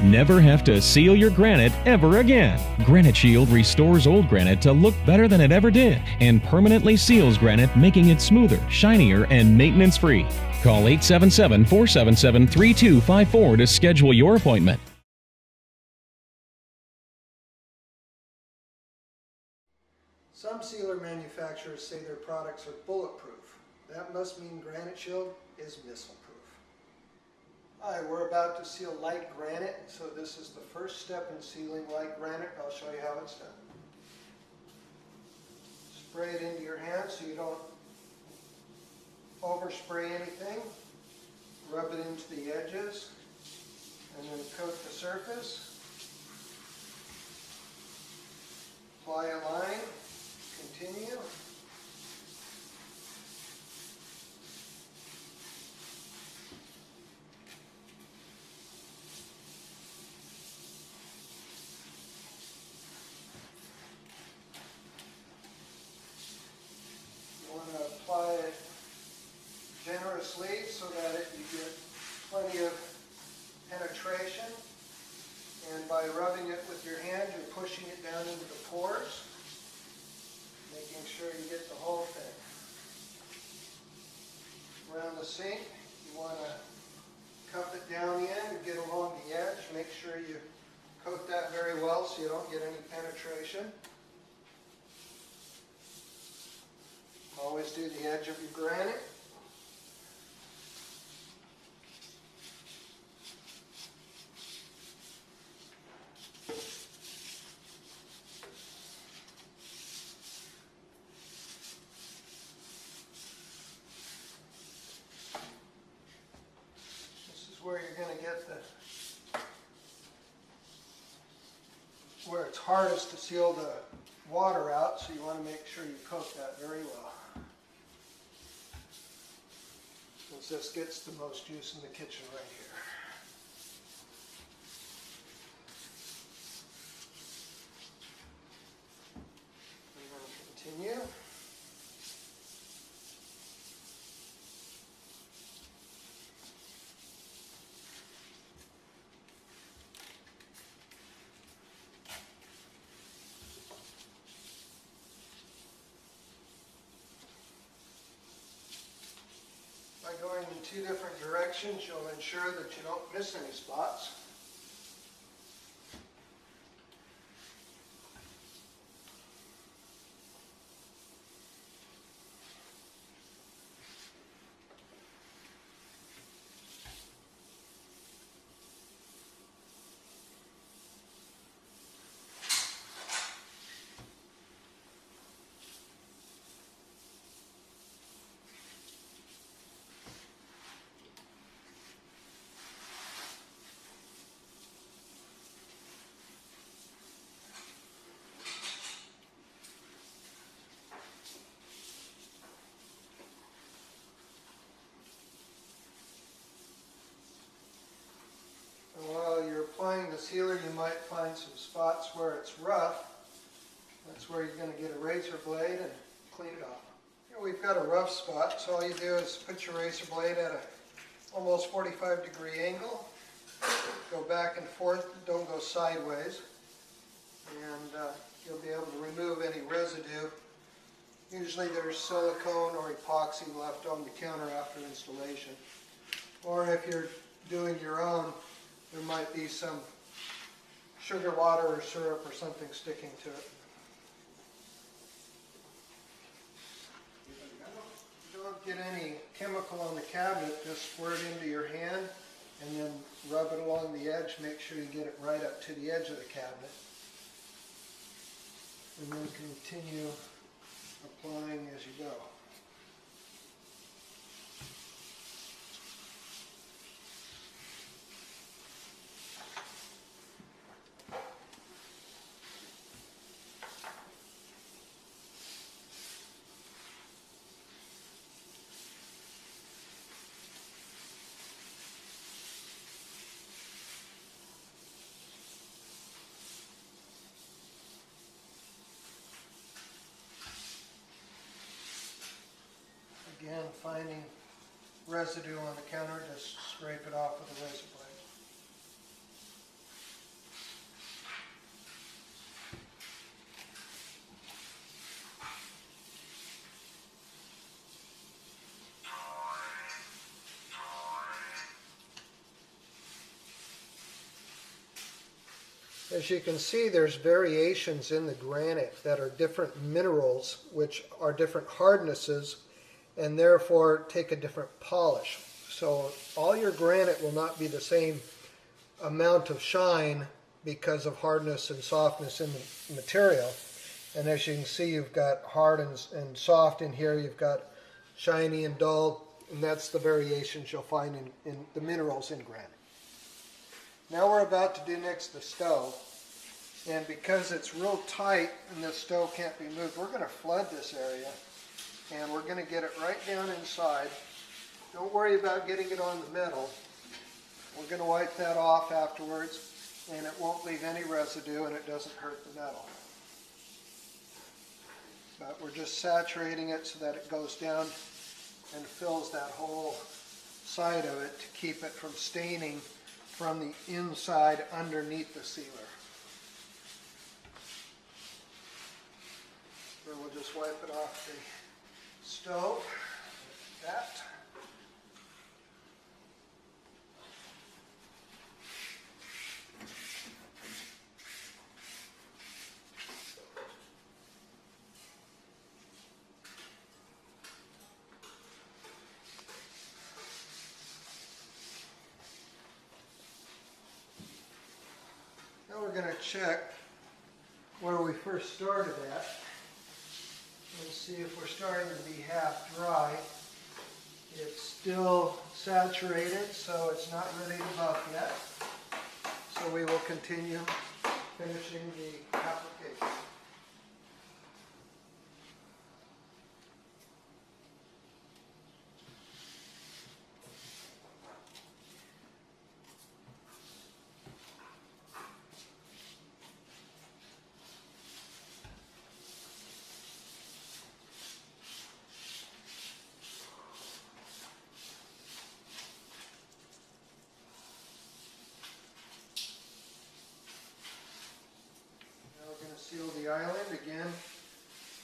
Never have to seal your granite ever again. Granite Shield restores old granite to look better than it ever did and permanently seals granite, making it smoother, shinier, and maintenance-free. Call 877-477-3254 to schedule your appointment. Some sealer manufacturers say their products are bulletproof. That must mean Granite Shield is missile-proof. Hi, we're about to seal light granite, so this is the first step in sealing light granite. I'll show you how it's done. Spray it into your hand so you don't overspray anything. Rub it into the edges and then coat the surface. Apply a line. Continue. You want to apply it generously so that you get plenty of penetration. And by rubbing it with your hand, you're pushing it down into the pores, making sure you get the whole thing. Around the sink, you want to cup it down the end and get along the edge. Make sure you coat that very well so you don't get any penetration. Always do the edge of your granite. Where you're going to get where it's hardest to seal the water out, so you want to make sure you coat that very well. Since this gets the most use in the kitchen right here. We're going to continue. By going in two different directions, you'll ensure that you don't miss any spots. And while you're applying the sealer, you might find some spots where it's rough. That's where you're going to get a razor blade and clean it off. Here we've got a rough spot, so all you do is put your razor blade at a almost 45-degree angle. Go back and forth, don't go sideways. And you'll be able to remove any residue. Usually there's silicone or epoxy left on the counter after installation. Or if you're doing your own, there might be some sugar water or syrup or something sticking to it. Don't get any chemical on the cabinet, just squirt it into your hand and then rub it along the edge. Make sure you get it right up to the edge of the cabinet. And then continue applying as you go. Again, finding residue on the counter, just scrape it off with a razor blade. As you can see, there's variations in the granite that are different minerals, which are different hardnesses, and therefore take a different polish. So all your granite will not be the same amount of shine because of hardness and softness in the material. And as you can see, you've got hard and soft in here, you've got shiny and dull, and that's the variations you'll find in the minerals in granite. Now we're about to do next the stove, and because it's real tight and this stove can't be moved, we're going to flood this area, and we're going to get it right down inside. Don't worry about getting it on the metal. We're going to wipe that off afterwards, and it won't leave any residue and it doesn't hurt the metal. But we're just saturating it so that it goes down and fills that whole side of it to keep it from staining from the inside underneath the sealer. Then we'll just wipe it off the stove like that. Now we're going to check where we first started at. Let's see if we're starting to be half dry. It's still saturated, so it's not ready to buff yet. So we will continue finishing the application. Seal the island again,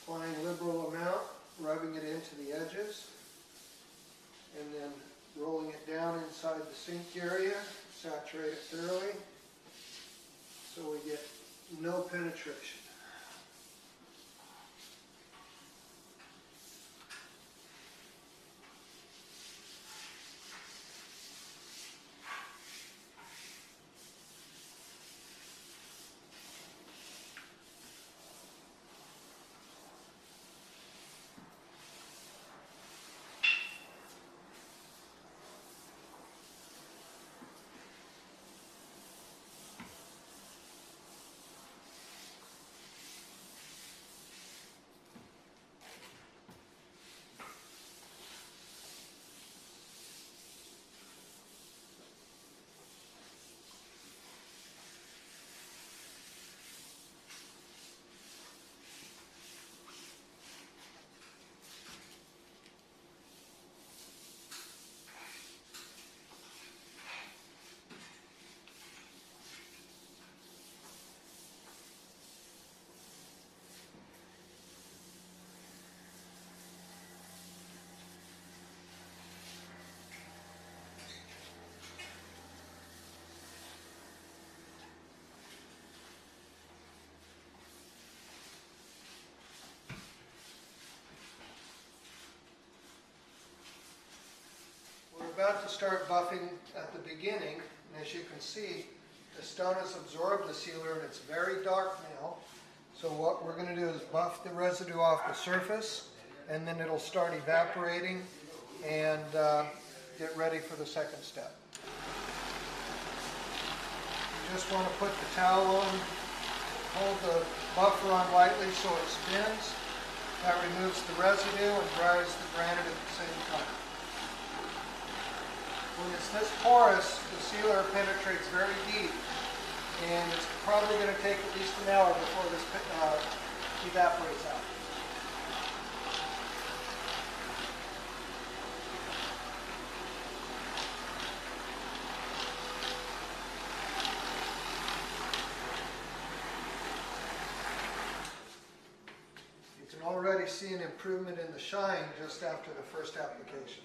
applying liberal amount, rubbing it into the edges, and then rolling it down inside the sink area, saturate it thoroughly so we get no penetration. About to start buffing at the beginning, and as you can see, the stone has absorbed the sealer and it's very dark now. So what we're going to do is buff the residue off the surface, and then it'll start evaporating and get ready for the second step. You just want to put the towel on, hold the buffer on lightly so it spins. That removes the residue and dries the granite at the same time. When it's this porous, the sealer penetrates very deep, and it's probably going to take at least an hour before this evaporates out. You can already see an improvement in the shine just after the first application.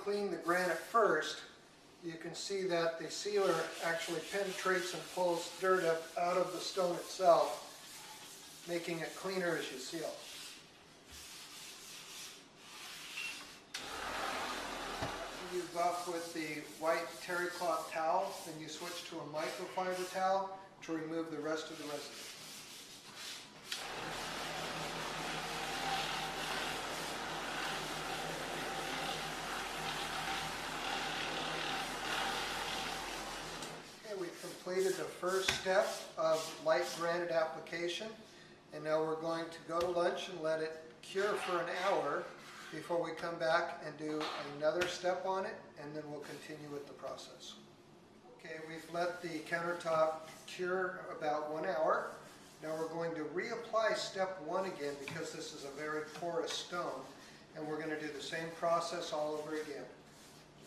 clean the granite first, you can see that the sealer actually penetrates and pulls dirt up out of the stone itself, making it cleaner as you seal. You buff with the white terry cloth towel, then you switch to a microfiber towel to remove the rest of the residue. We've completed the first step of light granite application, and now we're going to go to lunch and let it cure for an hour before we come back and do another step on it, and then we'll continue with the process. Okay, we've let the countertop cure about 1 hour. Now we're going to reapply step 1 again because this is a very porous stone, and we're going to do the same process all over again.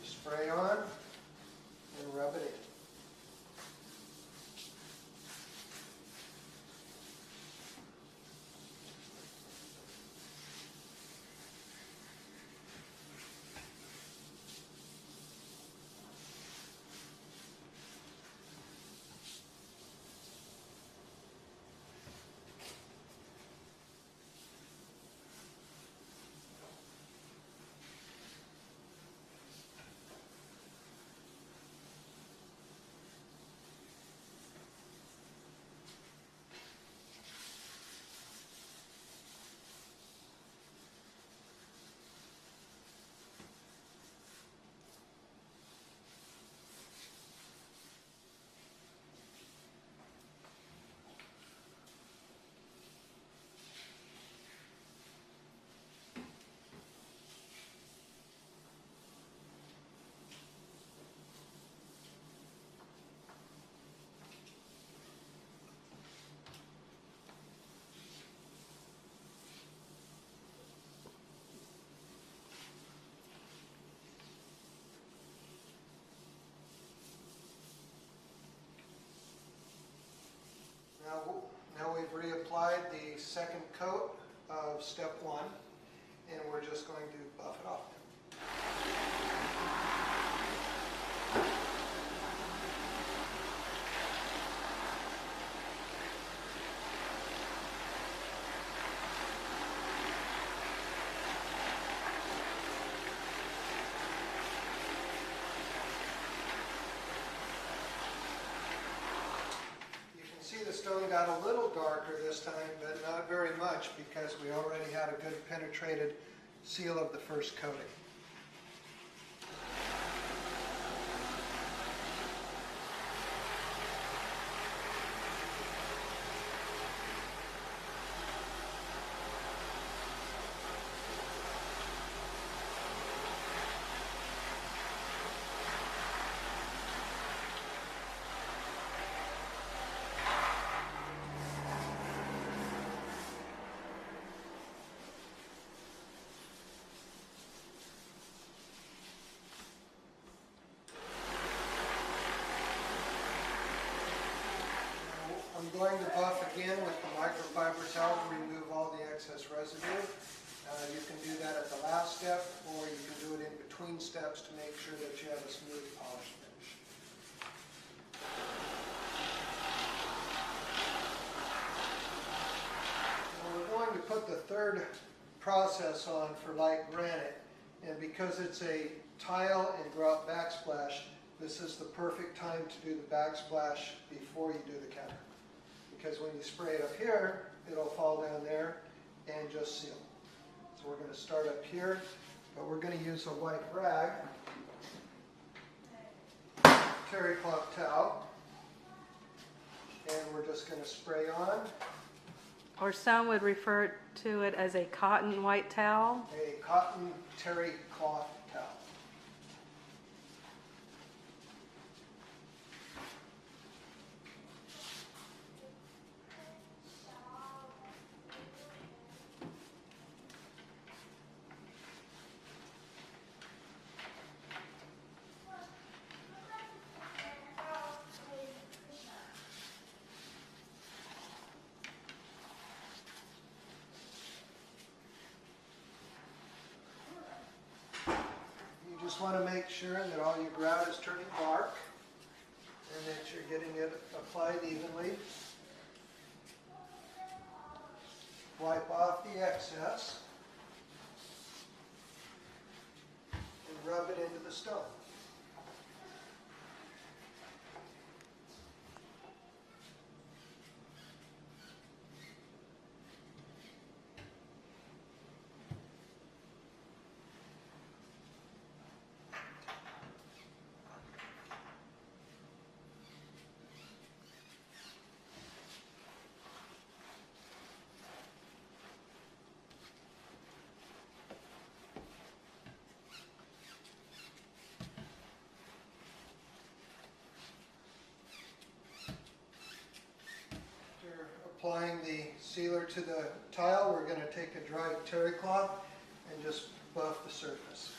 Just spray on and rub it in. Now we've reapplied the second coat of step 1, and we're just going to buff it off. The stone got a little darker this time, but not very much because we already had a good penetrated seal of the first coating. I'm going to buff again with the microfiber towel to remove all the excess residue. You can do that at the last step, or you can do it in between steps to make sure that you have a smooth polish finish. Well, we're going to put the third process on for light granite, and because it's a tile and grout backsplash, this is the perfect time to do the backsplash before you do the counter. Because when you spray it up here, it'll fall down there and just seal. So we're going to start up here, but we're going to use a white rag, terry cloth towel, and we're just going to spray on. Or some would refer to it as a cotton white towel. A cotton terry cloth towel. just want to make sure that all your grout is turning dark and that you're getting it applied evenly. Wipe off the excess and rub it into the stone. Applying the sealer to the tile, we're going to take a dry terry cloth and just buff the surface.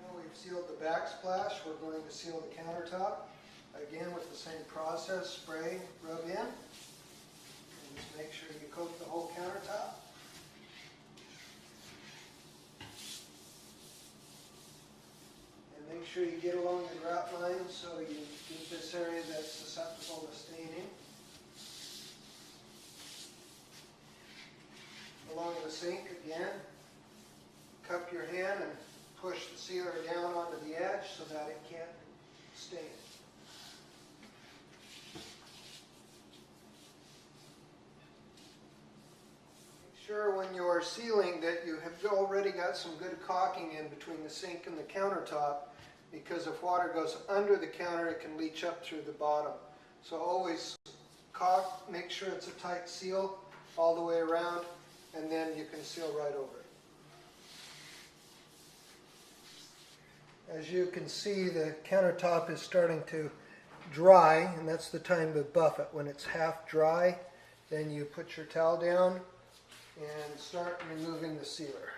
Now we've sealed the backsplash, we're going to seal the countertop. Again with the same process, spray, rub in, and just make sure you coat the whole countertop. Make sure you get along the grout line so you get this area that's susceptible to staining. Along the sink again, cup your hand and push the sealer down onto the edge so that it can't stain. Make sure when you're sealing that you have already got some good caulking in between the sink and the countertop, because if water goes under the counter, it can leach up through the bottom. So always caulk, make sure it's a tight seal all the way around, and then you can seal right over it. As you can see, the countertop is starting to dry, and that's the time to buff it. When it's half dry, then you put your towel down and start removing the sealer.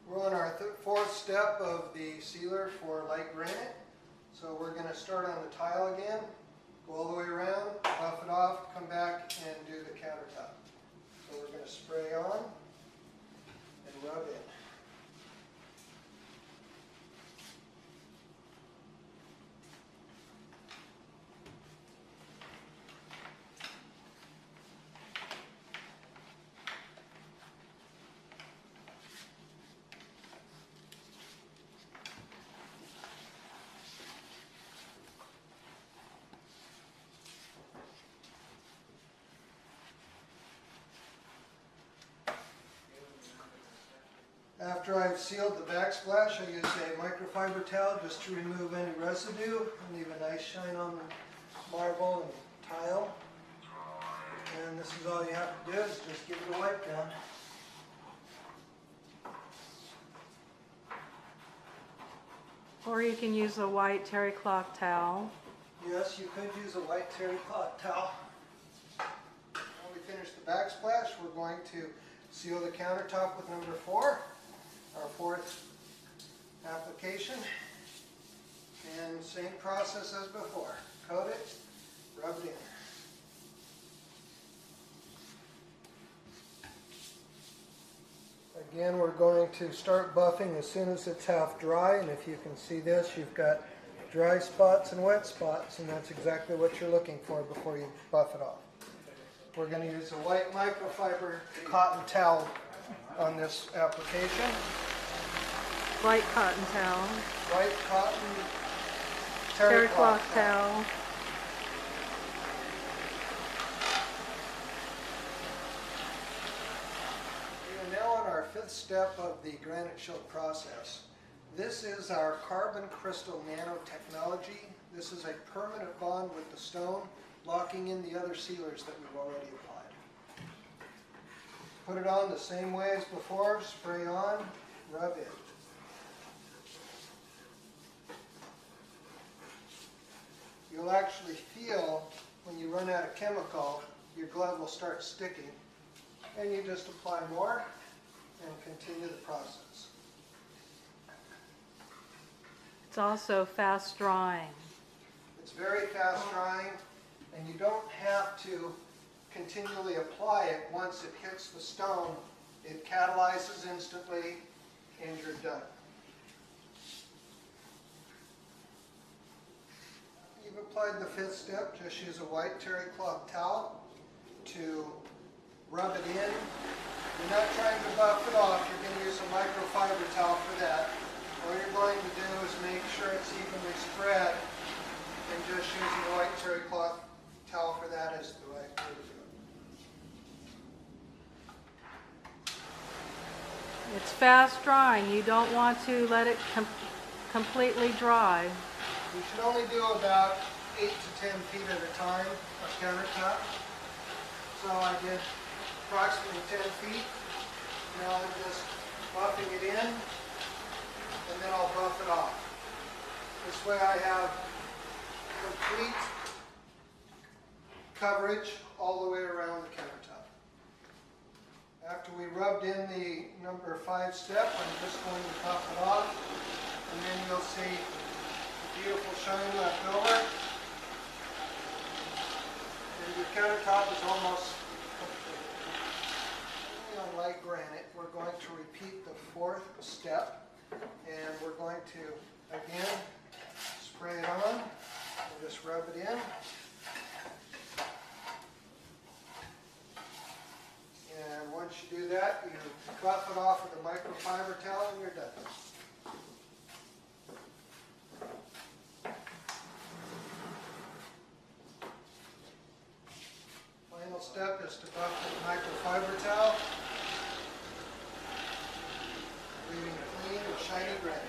We're on our fourth step of the sealer for light granite. So we're going to start on the tile again, go all the way around, buff it off, come back and do the countertop. So we're going to spray on and rub in. After I've sealed the backsplash, I use a microfiber towel just to remove any residue and leave a nice shine on the marble and tile. And this is all you have to do is just give it a wipe down. Or you can use a white terry cloth towel. Yes, you could use a white terry cloth towel. When we finish the backsplash, we're going to seal the countertop with number 4. Our fourth application, and same process as before. Coat it, rub it in. Again, we're going to start buffing as soon as it's half dry, and if you can see this, you've got dry spots and wet spots, and that's exactly what you're looking for before you buff it off. We're going to use a white microfiber cotton towel on this application. White cotton towel. White cotton Terry cloth towel. We are now on our 5th step of the Granite Shield process. This is our carbon crystal nanotechnology. This is a permanent bond with the stone, locking in the other sealers that we've already applied. Put it on the same way as before, spray on, rub in. You'll actually feel when you run out of chemical, your glove will start sticking, and you just apply more and continue the process. It's also fast drying. It's very fast drying, and you don't have to continually apply it once it hits the stone. It catalyzes instantly, and you're done. You've applied the fifth step. Just use a white terry cloth towel to rub it in. You're not trying to buff it off. You're going to use a microfiber towel for that. All you're going to do is make sure it's evenly spread, and just using a white terry cloth towel for that is the right way to do it. It's fast drying. You don't want to let it completely dry. You should only do about 8 to 10 feet at a time of countertop. So I did approximately 10 feet. Now I'm just buffing it in, and then I'll buff it off. This way I have complete coverage all the way around the countertop. After we rubbed in the number 5 step, I'm just going to buff it off, and then you'll see the beautiful shine left over. And your countertop is almost complete. On light granite, we're going to repeat the 4th step, and we're going to again spray it on and just rub it in. And once you do that, you buff it off with a microfiber towel and you're done. Final step is to buff with a microfiber towel, leaving clean and shiny granite.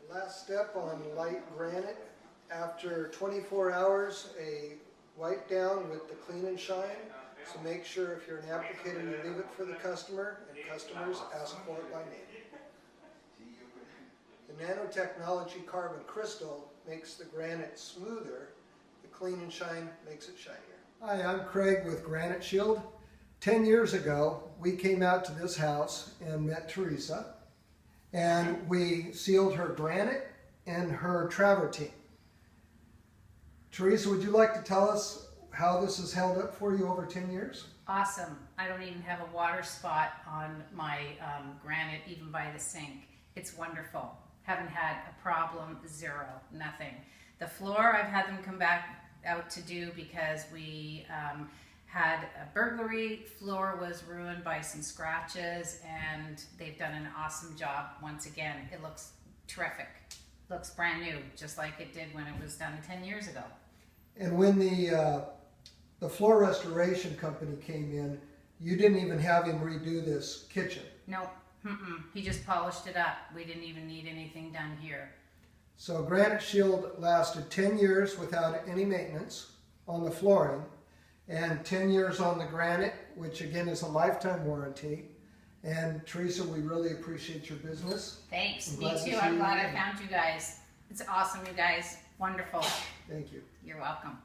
Last step on light granite. After 24 hours, a wipe down with the clean and shine. So make sure if you're an applicator, you leave it for the customer, and customers ask for it by name. The nanotechnology carbon crystal makes the granite smoother. The clean and shine makes it shinier. Hi, I'm Craig with Granite Shield. 10 years ago, we came out to this house and met Teresa, and we sealed her granite and her travertine. Teresa, would you like to tell us how this has held up for you over 10 years? Awesome. I don't even have a water spot on my granite, even by the sink. It's wonderful. Haven't had a problem, zero, nothing. The floor, I've had them come back out to do because we had a burglary. Floor was ruined by some scratches, and they've done an awesome job once again. It looks terrific. Looks brand new, just like it did when it was done 10 years ago. And when the floor restoration company came in, you didn't even have him redo this kitchen. Nope. He just polished it up. We didn't even need anything done here. So Granite Shield lasted 10 years without any maintenance on the flooring, and 10 years on the granite, which again is a lifetime warranty. And Teresa, we really appreciate your business. Thanks. Me too. I'm glad I found you guys. It's awesome, you guys. Wonderful. Thank you. You're welcome.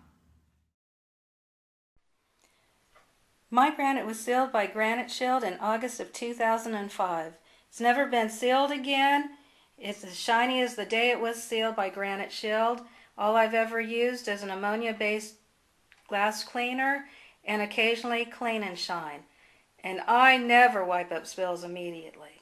My granite was sealed by Granite Shield in August of 2005. It's never been sealed again. It's as shiny as the day it was sealed by Granite Shield. All I've ever used is an ammonia-based glass cleaner and occasionally clean and shine. And I never wipe up spills immediately.